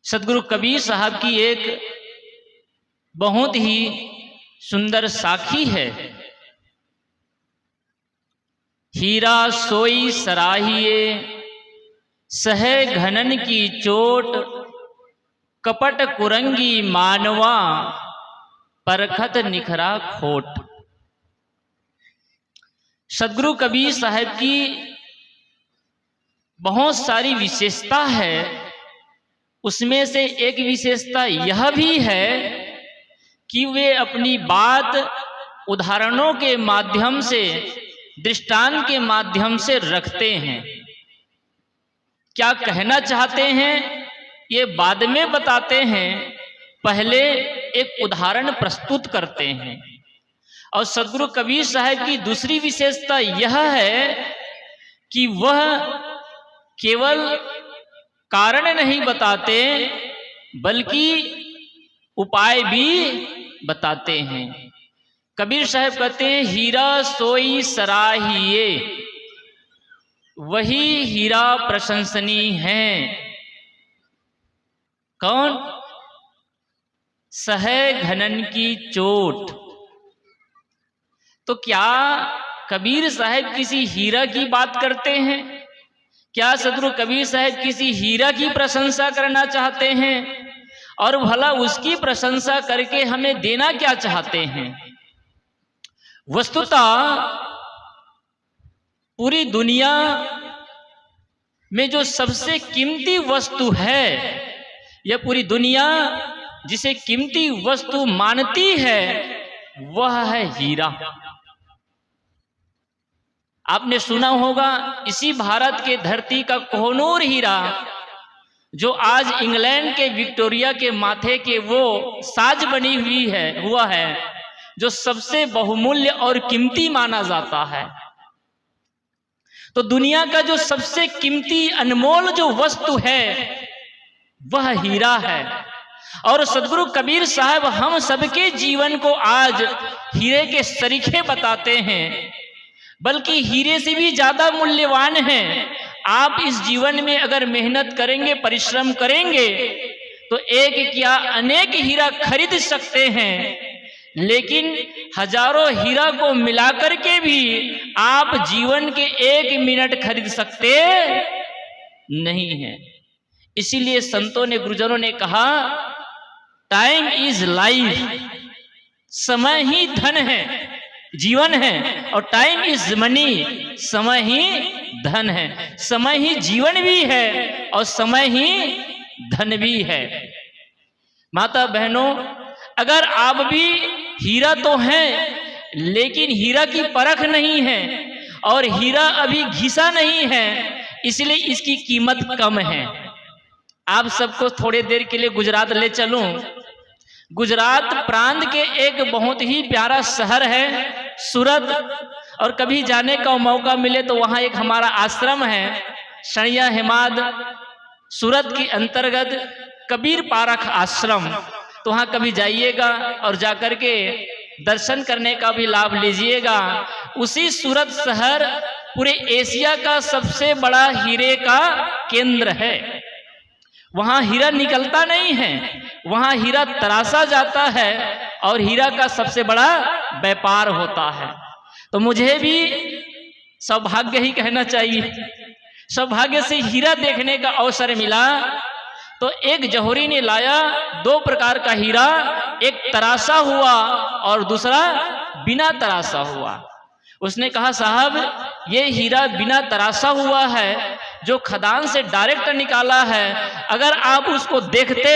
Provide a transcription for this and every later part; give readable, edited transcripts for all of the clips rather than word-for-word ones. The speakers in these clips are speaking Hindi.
सदगुरु कबीर साहब की एक बहुत ही सुंदर साखी है। हीरा सोई सराहिए सहे घनन की चोट, कपट कुरंगी मानवा परखत निखरा खोट। सदगुरु कबीर साहब की बहुत सारी विशेषता है, उसमें से एक विशेषता यह भी है कि वे अपनी बात उदाहरणों के माध्यम से, दृष्टांत के माध्यम से रखते हैं। क्या कहना चाहते हैं ये बाद में बताते हैं, पहले एक उदाहरण प्रस्तुत करते हैं। और सदगुरु कबीर साहब की दूसरी विशेषता यह है कि वह केवल कारण नहीं बताते बल्कि उपाय भी बताते हैं। कबीर साहब कहते हैं हीरा सोई सराहिए, वही हीरा प्रशंसनीय है। कौन? सहे घनन की चोट। तो क्या कबीर साहब किसी हीरा की बात करते हैं? क्या सदगुरु कबीर साहब किसी हीरा की प्रशंसा करना चाहते हैं? और भला उसकी प्रशंसा करके हमें देना क्या चाहते हैं? वस्तुतः पूरी दुनिया में जो सबसे कीमती वस्तु है, यह पूरी दुनिया जिसे कीमती वस्तु मानती है वह है हीरा। आपने सुना होगा इसी भारत के धरती का कोहनूर हीरा, जो आज इंग्लैंड के विक्टोरिया के माथे के वो साज बनी हुआ है, जो सबसे बहुमूल्य और कीमती माना जाता है। तो दुनिया का जो सबसे कीमती अनमोल जो वस्तु है वह हीरा है। और सदगुरु कबीर साहब हम सबके जीवन को आज हीरे के सरीखे बताते हैं, बल्कि हीरे से भी ज्यादा मूल्यवान है। आप इस जीवन में अगर मेहनत करेंगे, परिश्रम करेंगे तो एक क्या अनेक हीरा खरीद सकते हैं, लेकिन हजारों हीरा को मिलाकर के भी आप जीवन के 1 मिनट खरीद सकते नहीं हैं। इसीलिए संतों ने, गुरुजनों ने कहा टाइम इज लाइफ, समय ही धन है, जीवन है। और टाइम इज मनी, समय ही धन है। समय ही जीवन भी है और समय ही धन भी है। माता बहनों, अगर आप भी हीरा तो हैं लेकिन हीरा की परख नहीं है और हीरा अभी घिसा नहीं है, इसलिए इसकी कीमत कम है। आप सबको थोड़ी देर के लिए गुजरात ले चलूं। गुजरात प्रांत के एक बहुत ही प्यारा शहर है सूरत, और कभी जाने का मौका मिले तो वहाँ एक हमारा आश्रम है शणिया हेमाद, सूरत के अंतर्गत कबीर पारख आश्रम। तो वहाँ कभी जाइएगा और जाकर के दर्शन करने का भी लाभ लीजिएगा। उसी सूरत शहर पूरे एशिया का सबसे बड़ा हीरे का केंद्र है। वहाँ हीरा निकलता नहीं है, वहाँ हीरा तराशा जाता है और हीरा का सबसे बड़ा व्यापार होता है। तो मुझे भी सौभाग्य ही कहना चाहिए, सौभाग्य से हीरा देखने का अवसर मिला। तो एक जौहरी ने लाया 2 प्रकार का हीरा, एक तराशा हुआ और दूसरा बिना तराशा हुआ। उसने कहा साहब ये हीरा बिना तराशा हुआ है, जो खदान से डायरेक्ट निकाला है, अगर आप उसको देखते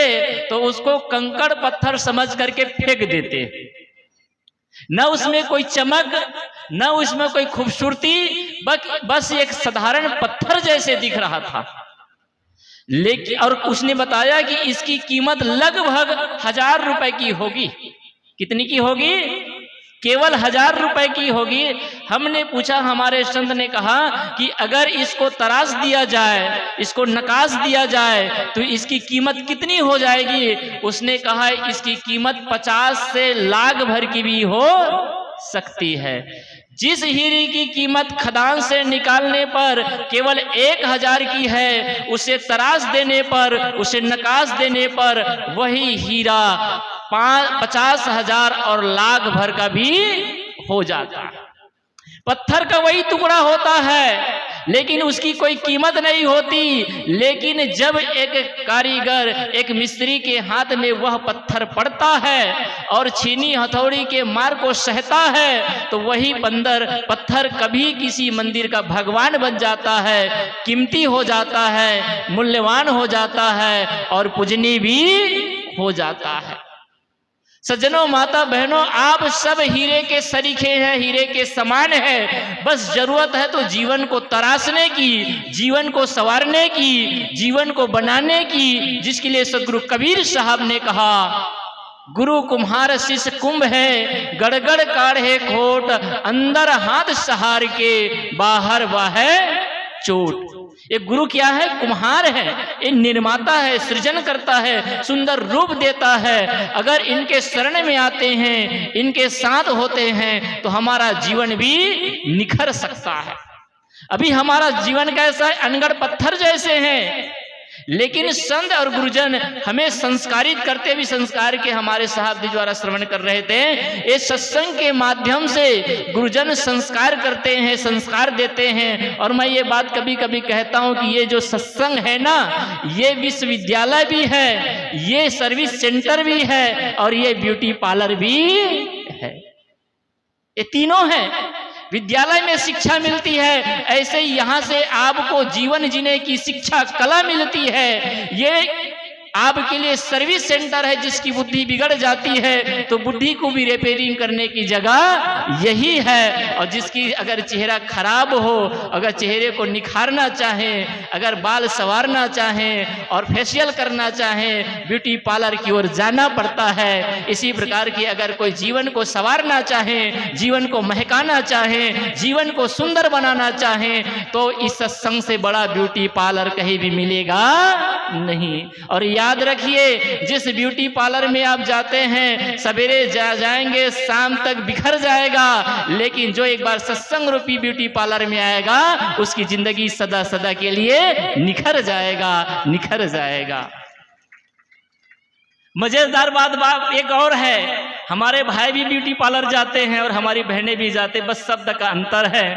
तो उसको कंकड़ पत्थर समझ करके फेंक देते। न उसमें कोई चमक, न उसमें कोई खूबसूरती, बस एक साधारण पत्थर जैसे दिख रहा था। लेकिन और उसने बताया कि इसकी कीमत लगभग 1000 रुपए की होगी। कितनी की होगी? केवल 1000 रुपए की होगी। हमने पूछा, हमारे संत ने कहा कि अगर इसको तराश दिया जाए, इसको नकाश दिया जाए तो इसकी कीमत कितनी हो जाएगी? उसने कहा इसकी कीमत 50 से लाख भर की भी हो सकती है। जिस हीरे की कीमत खदान से निकालने पर केवल 1000 की है, उसे तराश देने पर, उसे नकाश देने पर वही हीरा 50,000 और लाख भर का भी हो जाता है। पत्थर का वही टुकड़ा होता है, लेकिन उसकी कोई कीमत नहीं होती। लेकिन जब एक कारीगर, एक मिस्त्री के हाथ में वह पत्थर पड़ता है और छीनी हथौड़ी के मार को सहता है, तो वही पत्थर कभी किसी मंदिर का भगवान बन जाता है, कीमती हो जाता है, मूल्यवान हो जाता है और पूजनीय भी हो जाता है। सज्जनों, माता बहनों, आप सब हीरे के सरीखे हैं, हीरे के समान हैं। बस जरूरत है तो जीवन को तराशने की, जीवन को संवारने की, जीवन को बनाने की, जिसके लिए सदगुरु कबीर साहब ने कहा, गुरु कुम्हार शिष्य कुंभ है, गड़गड़ काढ़े खोट, अंदर हाथ सहार के, बाहर वह चोट। एक गुरु क्या है? कुम्हार है, ये निर्माता है, सृजन करता है, सुंदर रूप देता है। अगर इनके शरण में आते हैं, इनके साथ होते हैं, तो हमारा जीवन भी निखर सकता है। अभी हमारा जीवन कैसा है? अनगढ़ पत्थर जैसे हैं, लेकिन संत और गुरुजन हमें संस्कारित करते भी, संस्कार के हमारे साहब जी द्वारा श्रवण कर रहे थे, ये सत्संग के माध्यम से गुरुजन संस्कार करते हैं, संस्कार देते हैं। और मैं ये बात कभी कभी कहता हूं कि ये जो सत्संग है ना, ये विश्वविद्यालय भी है, ये सर्विस सेंटर भी है और ये ब्यूटी पार्लर भी है। ये तीनों है। विद्यालय में शिक्षा मिलती है, ऐसे ही यहाँ से आपको जीवन जीने की शिक्षा कला मिलती है। ये आपके लिए सर्विस सेंटर है। जिसकी बुद्धि बिगड़ जाती है तो बुद्धि को भी रिपेयरिंग करने की जगह यही है। और जिसकी अगर चेहरा खराब हो, अगर चेहरे को निखारना चाहें, अगर बाल संवारना चाहें और फेशियल करना चाहें, ब्यूटी पार्लर की ओर जाना पड़ता है। इसी प्रकार की अगर कोई जीवन को संवारना चाहें, जीवन को महकाना चाहें, जीवन को सुंदर बनाना चाहें, तो इस सत्संग से बड़ा ब्यूटी पार्लर कहीं भी मिलेगा नहीं। और याद रखिए, जिस ब्यूटी पार्लर में आप जाते हैं, सवेरे जाएंगे, शाम तक बिखर जाएगा, लेकिन जो एक बार सत्संग रूपी ब्यूटी पार्लर में आएगा, उसकी जिंदगी सदा सदा के लिए निखर जाएगा, निखर जाएगा। मजेदार बात एक और है, हमारे भाई भी ब्यूटी पार्लर जाते हैं और हमारी बहनें भी जाते, बस शब्द का अंतर है।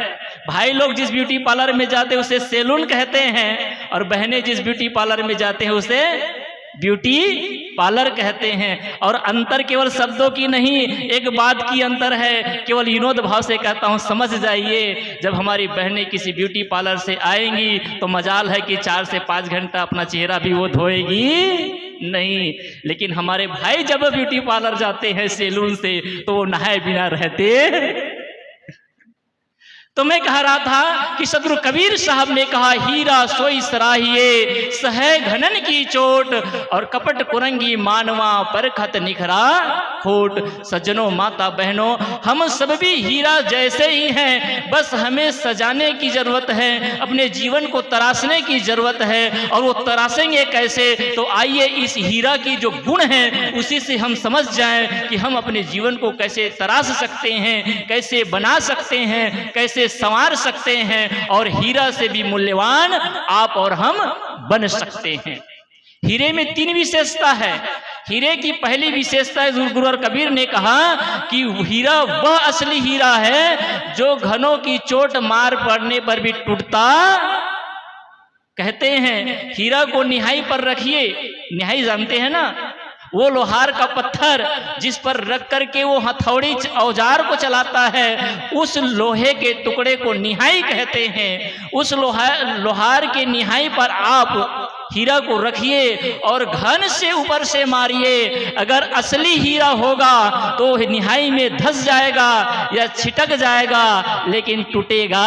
भाई लोग जिस ब्यूटी पार्लर में जाते हैं उसे सैलून कहते हैं, और बहनें जिस ब्यूटी पार्लर में जाते हैं उसे ब्यूटी पार्लर कहते हैं। और अंतर केवल शब्दों की नहीं, एक बात की अंतर है, केवल विनोद भाव से कहता हूं, समझ जाइए। जब हमारी बहनें किसी ब्यूटी पार्लर से आएंगी तो मजाल है कि 4 से 5 घंटा अपना चेहरा भी वो धोएगी नहीं, लेकिन हमारे भाई जब ब्यूटी पार्लर जाते हैं सैलून से, तो वो नहाए बिना रहते। तो मैं कह रहा था कि सदगुरु कबीर साहब ने कहा, हीरा सोई सराहिए, सहे घनन की चोट, और कपट कुरंगी मानवा परखत निखरा खोट। सज्जनों, माता बहनों, हम सब भी हीरा जैसे ही हैं, बस हमें सजाने की जरूरत है, अपने जीवन को तराशने की जरूरत है। और वो तराशेंगे कैसे? तो आइए इस हीरा की जो गुण है उसी से हम समझ जाएं कि हम अपने जीवन को कैसे तराश सकते हैं, कैसे बना सकते हैं, कैसे संवार सकते हैं, और हीरा से भी मूल्यवान आप और हम बन सकते हैं। हीरे में 3 विशेषता है। हीरे की पहली विशेषता है, गुरु और कबीर ने कहा कि हीरा वह असली हीरा है जो घनों की चोट मार पड़ने पर भी टूटता। कहते हैं हीरा को निहाई पर रखिए, निहाई जानते हैं ना, वो लोहार का पत्थर जिस पर रख करके वो हथौड़ी औजार को चलाता है, उस लोहे के टुकड़े को निहाई कहते हैं। उस लोहार के निहाई पर आप हीरा को रखिए और घन से ऊपर से मारिए। अगर असली हीरा होगा तो निहाई में धंस जाएगा या छिटक जाएगा, लेकिन टूटेगा।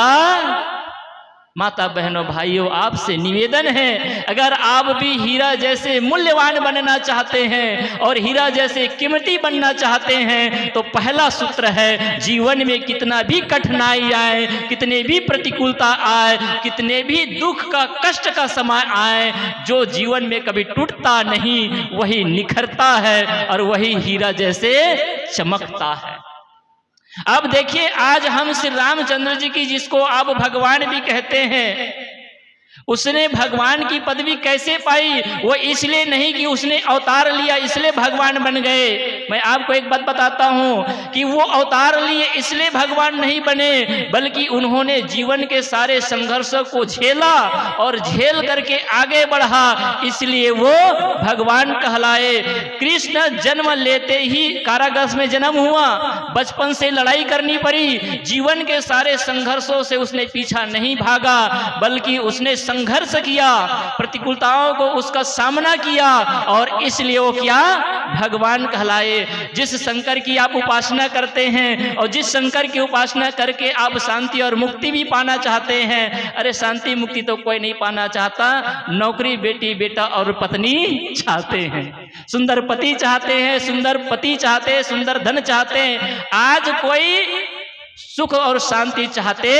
माता बहनों भाइयों, आपसे निवेदन है, अगर आप भी हीरा जैसे मूल्यवान बनना चाहते हैं और हीरा जैसे कीमती बनना चाहते हैं, तो पहला सूत्र है, जीवन में कितना भी कठिनाई आए, कितने भी प्रतिकूलता आए, कितने भी दुख का कष्ट का समय आए, जो जीवन में कभी टूटता नहीं वही निखरता है और वही हीरा जैसे चमकता है। अब देखिए, आज हम श्री रामचंद्र जी की, जिसको आप भगवान भी कहते हैं, उसने भगवान की पदवी कैसे पाई? वो इसलिए नहीं कि उसने अवतार लिया इसलिए भगवान बन गए। मैं आपको एक बात बताता हूं कि वो अवतार लिए इसलिए भगवान नहीं बने, बल्कि उन्होंने जीवन के सारे संघर्षों को झेला और झेल करके आगे बढ़ा, इसलिए वो भगवान कहलाए। कृष्ण जन्म लेते ही कारागृह में जन्म हुआ, बचपन से लड़ाई करनी पड़ी, जीवन के सारे संघर्षों से उसने पीछा नहीं भागा, बल्कि उसने संघर्ष किया, प्रतिकूलताओं को उसका सामना किया, और इसलिए वो क्या? भगवान कहलाए। जिस शंकर की आप उपासना करते हैं और जिस शंकर की उपासना करके आप शांति और मुक्ति भी पाना चाहते हैं, अरे शांति मुक्ति तो कोई नहीं पाना चाहता, नौकरी, बेटी, बेटा और पत्नी चाहते हैं, सुंदर पति चाहते हैं, सुंदर पति चाहते हैं, सुंदर धन चाहते हैं। आज कोई सुख और शांति चाहते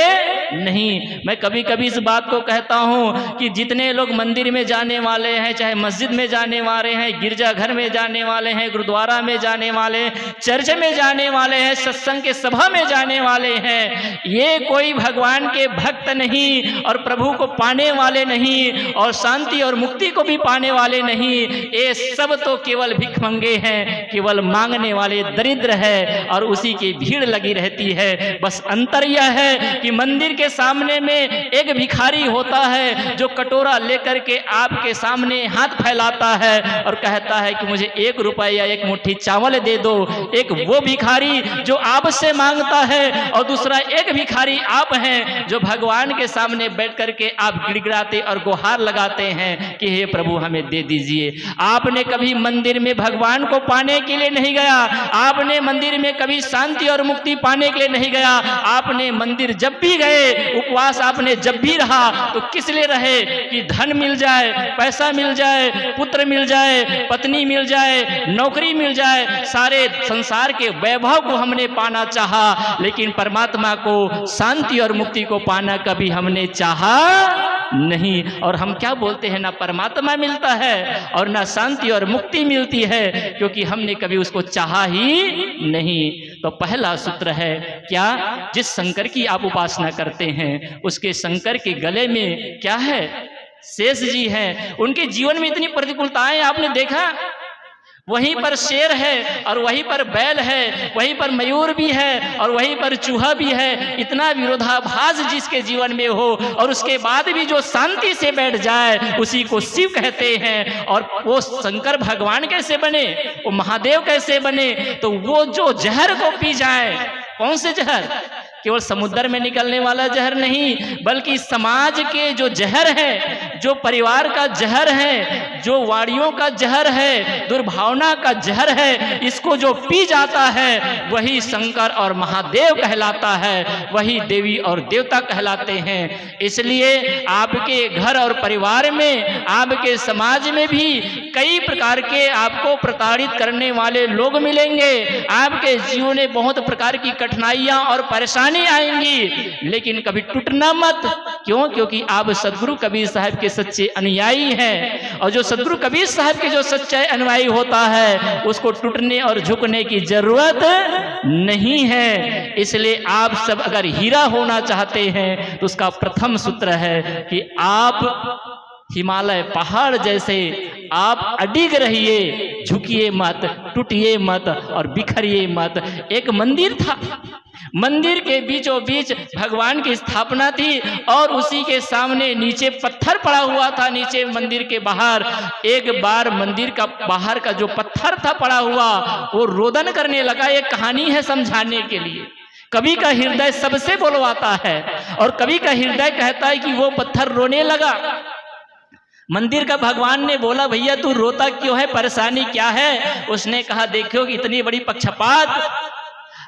नहीं। मैं कभी कभी इस बात को कहता हूं कि जितने लोग मंदिर में जाने वाले हैं, चाहे मस्जिद में जाने वाले हैं, गिरजाघर में जाने वाले हैं, गुरुद्वारा में जाने वाले, चर्च में जाने वाले हैं, सत्संग के सभा में जाने वाले हैं, ये कोई भगवान के भक्त नहीं और प्रभु को पाने वाले नहीं और शांति और मुक्ति को भी पाने वाले नहीं। ये सब तो केवल भिखमंगे हैं, केवल मांगने वाले दरिद्र है और उसी की भीड़ लगी रहती है। बस अंतर यह है कि मंदिर के सामने में एक भिखारी होता है जो कटोरा लेकर के आपके सामने हाथ फैलाता है और कहता है कि मुझे 1 रुपया या 1 मुट्ठी चावल दे दो। एक वो भिखारी जो आपसे मांगता है और दूसरा एक भिखारी आप हैं जो भगवान के सामने बैठ करके आप गिड़गिड़ाते और गुहार लगाते हैं कि हे प्रभु हमें दे दीजिए। आपने कभी मंदिर में भगवान को पाने के लिए नहीं गया, आपने मंदिर में कभी शांति और मुक्ति पाने के लिए नहीं गया। आपने मंदिर जब भी गए, उपवास आपने जब भी रहा तो किस लिए रहे? कि धन मिल जाए, पैसा मिल जाए, पुत्र मिल जाए, पत्नी मिल जाए, नौकरी मिल जाए, सारे संसार के वैभव को हमने पाना चाहा, लेकिन परमात्मा को, शांति और मुक्ति को पाना कभी हमने चाहा नहीं। और हम क्या बोलते हैं, ना परमात्मा मिलता है और ना शांति और मुक्ति मिलती है, क्योंकि हमने कभी उसको चाहा ही नहीं। तो पहला सूत्र है क्या? जिस शंकर की आप उपासना करते हैं उसके शंकर के गले में क्या है? शेष जी हैं। उनके जीवन में इतनी प्रतिकूलताएं आपने देखा, वहीं पर शेर है और वहीं पर बैल है, वहीं पर मयूर भी है और वहीं पर चूहा भी है। इतना विरोधाभास जिसके जीवन में हो और उसके बाद भी जो शांति से बैठ जाए उसी को शिव कहते हैं। और वो शंकर भगवान कैसे बने, वो महादेव कैसे बने? तो वो जो जहर को पी जाए, कौन से जहर? केवल समुद्र में निकलने वाला जहर नहीं, बल्कि समाज के जो जहर है, जो परिवार का जहर है, जो वाणियों का जहर है, दुर्भावना का जहर है, इसको जो पी जाता है वही शंकर और महादेव कहलाता है, वही देवी और देवता कहलाते हैं। इसलिए आपके घर और परिवार में, आपके समाज में भी कई प्रकार के आपको प्रताड़ित करने वाले लोग मिलेंगे। आपके जीवन में बहुत प्रकार की कठिनाइयां और परेशानी आएंगी, लेकिन कभी टूटना मत। क्यों? क्योंकि आप सदगुरु कबीर साहब के सच्चे अनुयायी हैं, और जो सदगुरु कबीर साहब के जो सच्चा अनुयायी होता है उसको टूटने और झुकने की जरूरत नहीं है। इसलिए आप सब अगर हीरा होना चाहते हैं तो उसका प्रथम सूत्र है कि आप हिमालय पहाड़ जैसे आप अडिग रहिए, झुकिए मत, टूटिए मत और बिखरिए मत। एक मंदिर था, मंदिर के बीचों बीच भगवान की स्थापना थी और उसी के सामने नीचे पत्थर पड़ा हुआ था। नीचे मंदिर के बाहर एक बार मंदिर का बाहर का जो पत्थर था पड़ा हुआ, वो रोदन करने लगा। एक कहानी है समझाने के लिए। कवि का हृदय सबसे बोलवाता है और कवि का हृदय कहता है कि वो पत्थर रोने लगा। मंदिर का भगवान ने बोला, भैया तू रोता क्यों है, परेशानी क्या है? उसने कहा, देखो इतनी बड़ी पक्षपात,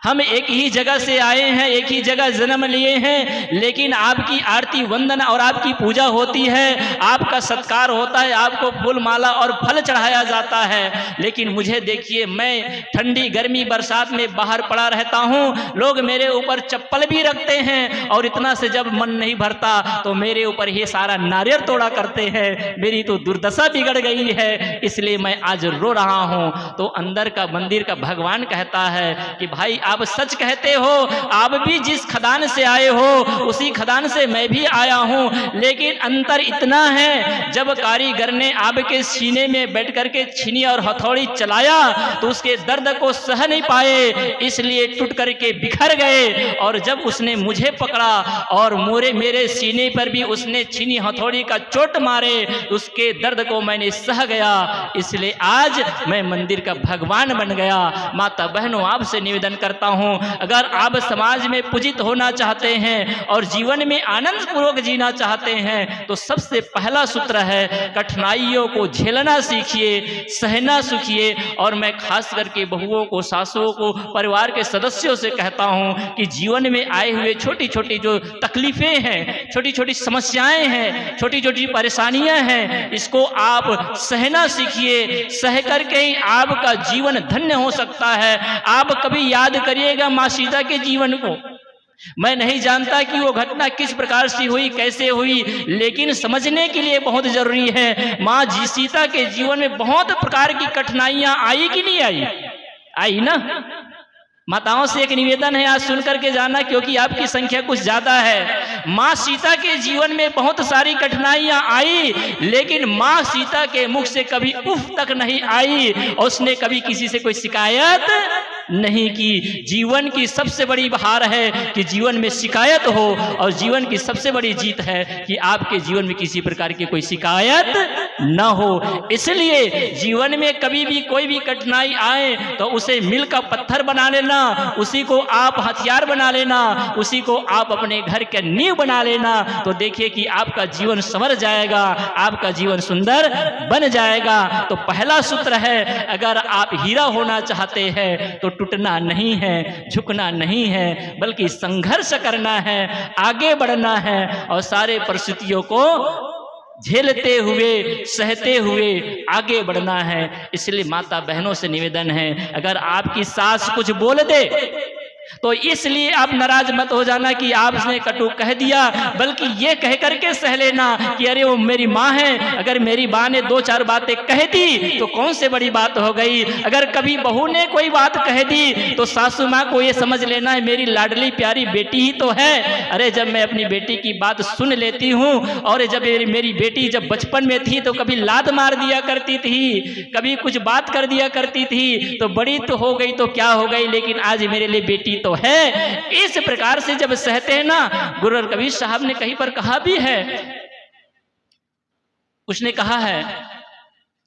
हम एक ही जगह से आए हैं, एक ही जगह जन्म लिए हैं, लेकिन आपकी आरती वंदन और आपकी पूजा होती है, आपका सत्कार होता है, आपको फूल माला और फल चढ़ाया जाता है। लेकिन मुझे देखिए, मैं ठंडी गर्मी बरसात में बाहर पड़ा रहता हूँ, लोग मेरे ऊपर चप्पल भी रखते हैं और इतना से जब मन नहीं भरता तो मेरे ऊपर ये सारा नारियल तोड़ा करते हैं। मेरी तो दुर्दशा बिगड़ गई है, इसलिए मैं आज रो रहा हूँ। तो अंदर का मंदिर का भगवान कहता है कि भाई आप सच कहते हो, आप भी जिस खदान से आए हो उसी खदान से मैं भी आया हूँ, लेकिन अंतर इतना है जब कारीगर ने आपके सीने में बैठ करके छीनी और हथौड़ी चलाया तो उसके दर्द को सह नहीं पाए, इसलिए टूट करके बिखर गए। और जब उसने मुझे पकड़ा और मेरे सीने पर भी उसने छीनी हथौड़ी का चोट मारे, उसके दर्द को मैंने सह गया, इसलिए आज मैं मंदिर का भगवान बन गया। माता बहनों, आपसे निवेदन करता हूं, अगर आप समाज में पूजित होना चाहते हैं और जीवन में आनंद पूर्वक जीना चाहते हैं तो सबसे पहला सूत्र है कठिनाइयों को झेलना सीखिए, सहना सीखिए। और मैं खास करके बहुओं को, सासुओं को, परिवार के सदस्यों से कहता हूं कि जीवन में आए हुए छोटी छोटी जो तकलीफें हैं, छोटी छोटी समस्याएं हैं, छोटी छोटी परेशानियां हैं, इसको आप सहना सीखिए। सह करके ही आपका जीवन धन्य हो सकता है। आप कभी याद करिएगा माँ सीता के जीवन को। मैं नहीं जानता कि वो घटना किस प्रकार से हुई, कैसे हुई, लेकिन समझने के लिए बहुत जरूरी है। माँ जी सीता के जीवन में बहुत प्रकार की कठिनाइयां आई कि नहीं आई? आई ना। माताओं से एक निवेदन है, आज सुन करके जाना, क्योंकि आपकी संख्या कुछ ज्यादा है। माँ सीता के जीवन में बहुत सारी कठिनाइयां आई, लेकिन माँ सीता के मुख से कभी उफ तक नहीं आई और उसने कभी किसी से कोई शिकायत नहीं की। जीवन की सबसे बड़ी बहार है कि जीवन में शिकायत हो, और जीवन की सबसे बड़ी जीत है कि आपके जीवन में किसी प्रकार की कोई शिकायत न हो। इसलिए जीवन में कभी भी कोई भी कठिनाई आए तो उसे मिल का पत्थर बना लेना, उसी को आप हथियार बना लेना, उसी को आप अपने घर के नींव बना लेना, तो देखिए कि आपका जीवन संवर जाएगा, आपका जीवन सुंदर बन जाएगा। तो पहला सूत्र है, अगर आप हीरा होना चाहते हैं तो टूटना नहीं है, झुकना नहीं है, बल्कि संघर्ष करना है, आगे बढ़ना है और सारे परिस्थितियों को झेलते हुए, सहते हुए आगे बढ़ना है। इसलिए माता बहनों से निवेदन है, अगर आपकी सास कुछ बोल दे तो इसलिए आप नाराज मत हो जाना कि आपने कटु कह दिया, बल्कि ये कह करके सह लेना कि अरे वो मेरी माँ है, अगर मेरी माँ ने दो चार बातें कह दी तो कौन से बड़ी बात हो गई। अगर कभी बहू ने कोई बात कह दी तो सासू माँ को ये समझ लेना है मेरी लाडली प्यारी बेटी ही तो है। अरे जब मैं अपनी बेटी की बात सुन लेती हूँ, और जब मेरी बेटी जब बचपन में थी तो कभी लात मार दिया करती थी, कभी कुछ बात कर दिया करती थी, तो बड़ी तो हो गई तो क्या हो गई, लेकिन आज मेरे लिए बेटी तो है। इस प्रकार से जब सहते हैं ना, गुरु कबीर साहब ने कहीं पर कहा भी है, उसने कहा है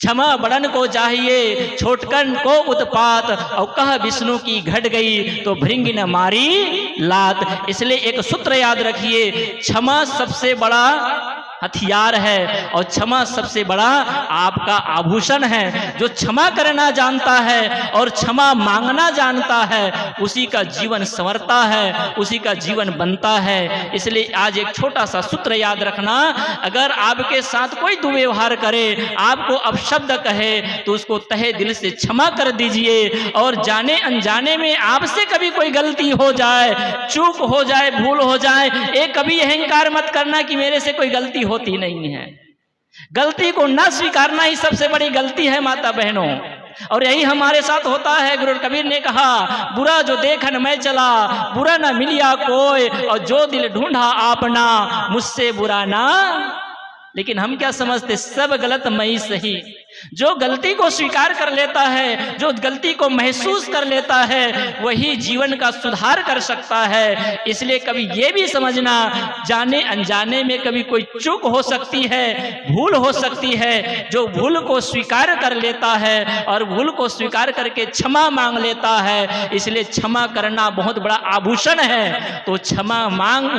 क्षमा बड़न को चाहिए, छोटकन को उत्पात, और कह विष्णु की घट गई तो भृंग न मारी लात। इसलिए एक सूत्र याद रखिए, क्षमा सबसे बड़ा हथियार है और क्षमा सबसे बड़ा आपका आभूषण है। जो क्षमा करना जानता है और क्षमा मांगना जानता है, उसी का जीवन संवरता है, उसी का जीवन बनता है। इसलिए आज एक छोटा सा सूत्र याद रखना, अगर आपके साथ कोई दुर्व्यवहार करे, आपको अपशब्द कहे, तो उसको तहे दिल से क्षमा कर दीजिए। और जाने अनजाने में आपसे कभी कोई गलती हो जाए, चूक हो जाए, भूल हो जाए, एक कभी अहंकार मत करना कि मेरे से कोई गलती होती नहीं है। गलती को न स्वीकारना ही सबसे बड़ी गलती है माता बहनों, और यही हमारे साथ होता है। गुरु कबीर ने कहा, बुरा जो देखन मैं चला, बुरा ना मिलिया कोई, और जो दिल ढूंढा आपना, मुझसे बुरा ना। लेकिन हम क्या समझते, सब गलत मैं ही सही। जो गलती को स्वीकार कर लेता है, जो गलती को महसूस कर लेता है, वही जीवन का सुधार कर सकता है। इसलिए कभी ये भी समझना, जाने अनजाने में कभी कोई चूक हो सकती है, भूल हो सकती है। जो भूल को स्वीकार कर लेता है और भूल को स्वीकार करके क्षमा मांग लेता है, इसलिए क्षमा करना बहुत बड़ा आभूषण है। तो क्षमा मांग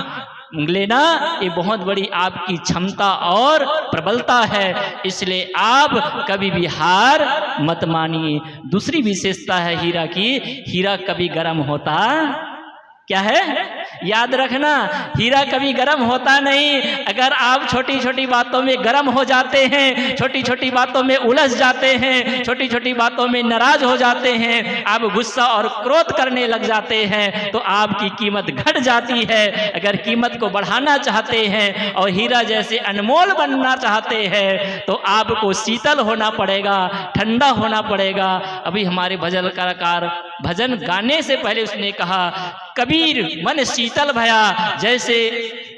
लेना ये बहुत बड़ी आपकी क्षमता और प्रबलता है। इसलिए आप कभी भी हार मत मानिए। दूसरी विशेषता है हीरा की, हीरा कभी गर्म होता क्या है, याद रखना, हीरा कभी गर्म होता नहीं। अगर आप छोटी छोटी बातों में गर्म हो जाते हैं, छोटी छोटी बातों में उलझ जाते हैं, छोटी छोटी बातों में नाराज हो जाते हैं, आप गुस्सा और क्रोध करने लग जाते हैं, तो आपकी कीमत घट जाती है। अगर कीमत को बढ़ाना चाहते हैं और हीरा जैसे अनमोल बनना चाहते हैं, तो आपको शीतल होना पड़ेगा, ठंडा होना पड़ेगा। अभी हमारे भजन कलाकार भजन गाने से पहले उसने कहा कबीर मन शीतल भया, जैसे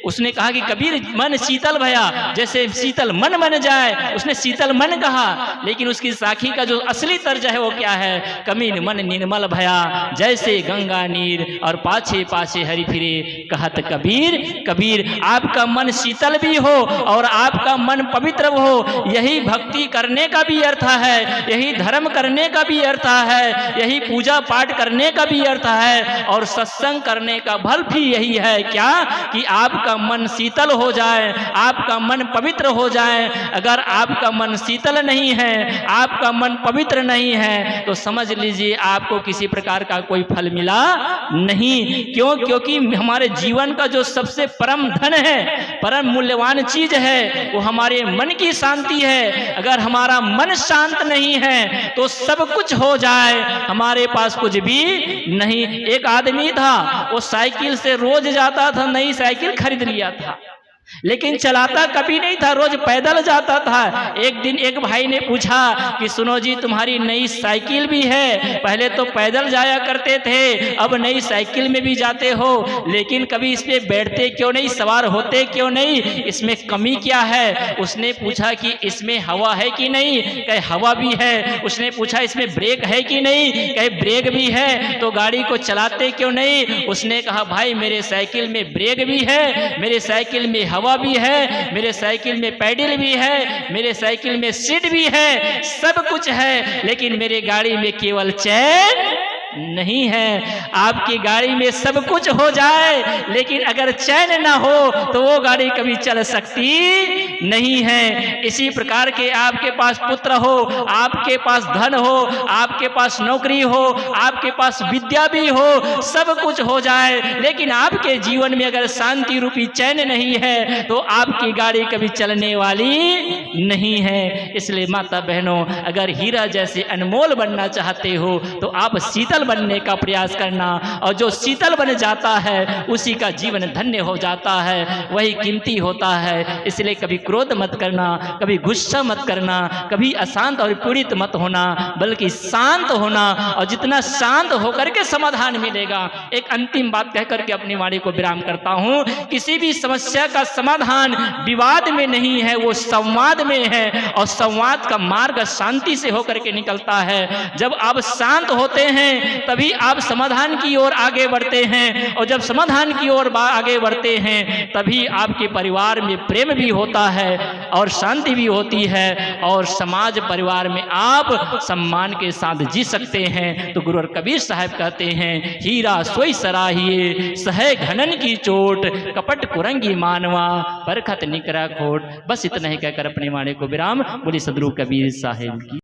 उसने कहा कि कबीर मन शीतल भया जैसे शीतल मन बन जाए, उसने शीतल मन कहा, लेकिन उसकी साखी का जो असली तर्ज है वो क्या है, कमीन मन निर्मल भया जैसे गंगा नीर और पाछे पाछे हरि फिरे, कहत कबीर कबीर आपका मन शीतल भी हो और आपका मन पवित्र हो, यही भक्ति करने का भी अर्थ है, यही धर्म करने का भी अर्थ है, यही पूजा पाठ करने का भी अर्थ है, और सत्संग करने का फल भी यही है क्या कि आपका मन शीतल हो जाए, आपका मन पवित्र हो जाए। अगर आपका मन शीतल नहीं है, आपका मन पवित्र नहीं है, तो समझ लीजिए आपको किसी प्रकार का कोई फल मिला नहीं। क्यों? क्योंकि हमारे जीवन का जो सबसे परम धन है, परम मूल्यवान चीज है, वो हमारे मन की शांति है। अगर हमारा मन शांत नहीं है तो सब कुछ हो जाए, हमारे पास कुछ भी नहीं। एक आदमी था, वो साइकिल से रोज जाता था, नई साइकिल खरीद लिया था, लेकिन चलाता कभी नहीं था, रोज पैदल जाता था। एक दिन एक भाई ने पूछा कि सुनो जी, तुम्हारी नई साइकिल भी है, पहले तो पैदल जाया करते थे, अब नई साइकिल में भी जाते हो, लेकिन कभी इस पे बैठते क्यों नहीं, सवार होते क्यों नहीं, इसमें कमी क्या है? उसने पूछा कि इसमें हवा है कि नहीं, कहे हवा भी है। उसने पूछा इसमें ब्रेक है कि नहीं, कहे ब्रेक भी है, तो गाड़ी को चलाते क्यों नहीं? उसने कहा भाई मेरे साइकिल में ब्रेक भी है, मेरे साइकिल में हवा भी है, मेरे साइकिल में पैडल भी है, मेरे साइकिल में सीट भी है, सब कुछ है, लेकिन मेरे गाड़ी में केवल चैन नहीं है। आपकी गाड़ी में सब कुछ हो जाए, लेकिन अगर चैन ना हो तो वो गाड़ी कभी चल सकती नहीं है। इसी प्रकार के आपके पास पुत्र हो, आपके पास धन हो, आपके पास नौकरी हो, आपके पास विद्या भी हो, सब कुछ हो जाए, लेकिन आपके जीवन में अगर शांति रूपी चैन नहीं है तो आपकी गाड़ी कभी चलने वाली नहीं है। इसलिए माता बहनों, अगर हीरा जैसे अनमोल बनना चाहते हो तो आप शीतल बनने का प्रयास करना, और जो शीतल बन जाता है उसी का जीवन धन्य हो जाता है, वही कीमती होता है। इसलिए कभी क्रोध मत करना, कभी गुस्सा मत करना, कभी अशांत और पीड़ित मत होना, बल्कि शांत होना, और जितना शांत होकर के समाधान मिलेगा। एक अंतिम बात कहकर के अपनी वाणी को विराम करता हूं, किसी भी समस्या का समाधान विवाद में नहीं है, वो संवाद में है, और संवाद का मार्ग शांति से होकर के निकलता है। जब आप शांत होते हैं तभी आप समाधान की ओर आगे बढ़ते हैं, और जब समाधान की ओर आगे बढ़ते हैं तभी आपके परिवार में प्रेम भी होता है और शांति भी होती है, और समाज परिवार में आप सम्मान के साथ जी सकते हैं। तो गुरु कबीर साहब कहते हैं, हीरा सोई सराहिए सहे घनन की चोट, कपट कुरंगी मानवा परखत निकरा खोट। बस इतना ही कहकर अपनी वाणी को विराम। बोली सदगुरु कबीर साहिब की।